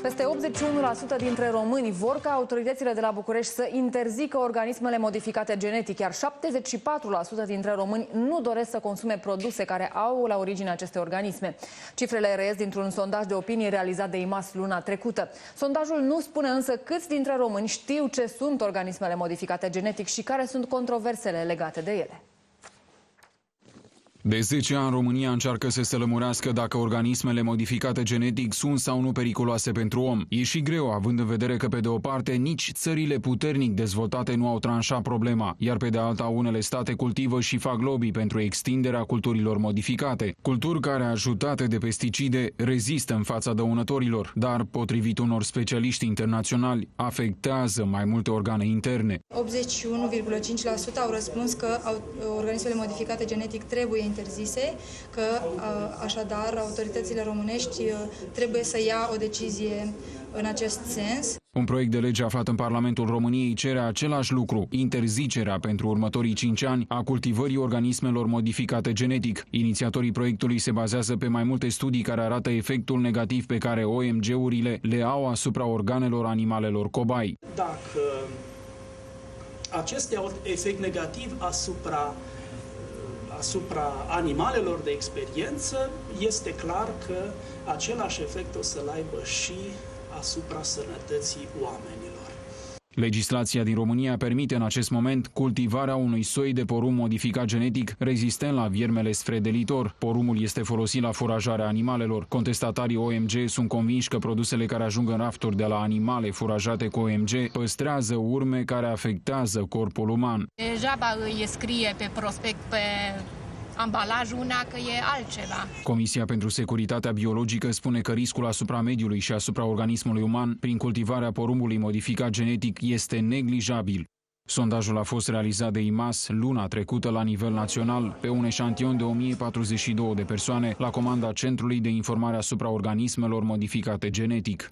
Peste 81% dintre români vor ca autoritățile de la București să interzică organismele modificate genetic, iar 74% dintre români nu doresc să consume produse care au la origine aceste organisme. Cifrele reies dintr-un sondaj de opinie realizat de IMAS luna trecută. Sondajul nu spune însă câți dintre români știu ce sunt organismele modificate genetic și care sunt controversele legate de ele. De 10 ani, România încearcă să se lămurească dacă organismele modificate genetic sunt sau nu periculoase pentru om. E și greu, având în vedere că, pe de o parte, nici țările puternic dezvoltate nu au tranșat problema, iar pe de alta, unele state cultivă și fac lobby pentru extinderea culturilor modificate. Culturi care, ajutate de pesticide, rezistă în fața dăunătorilor, dar, potrivit unor specialiști internaționali, afectează mai multe organe interne. 81,5% au răspuns că organismele modificate genetic trebuie interzise, că așadar autoritățile românești trebuie să ia o decizie în acest sens. Un proiect de lege aflat în Parlamentul României cere același lucru, interzicerea pentru următorii 5 ani a cultivării organismelor modificate genetic. Inițiatorii proiectului se bazează pe mai multe studii care arată efectul negativ pe care OMG-urile le au asupra organelor animalelor cobai. Dacă acestea au efect negativ asupra animalelor de experiență, este clar că același efect o să-l aibă și asupra sănătății oamenilor. Legislația din România permite în acest moment cultivarea unui soi de porumb modificat genetic rezistent la viermele sfredelitor. Porumbul este folosit la furajarea animalelor. Contestatarii OMG sunt convinși că produsele care ajung în rafturi de la animale furajate cu OMG păstrează urme care afectează corpul uman. Degeaba îi scrie pe prospect, pe ambalaj una, că e altceva. Comisia pentru Securitatea Biologică spune că riscul asupra mediului și asupra organismului uman prin cultivarea porumbului modificat genetic este neglijabil. Sondajul a fost realizat de IMAS luna trecută la nivel național pe un eșantion de 1042 de persoane la comanda Centrului de Informare asupra organismelor modificate genetic.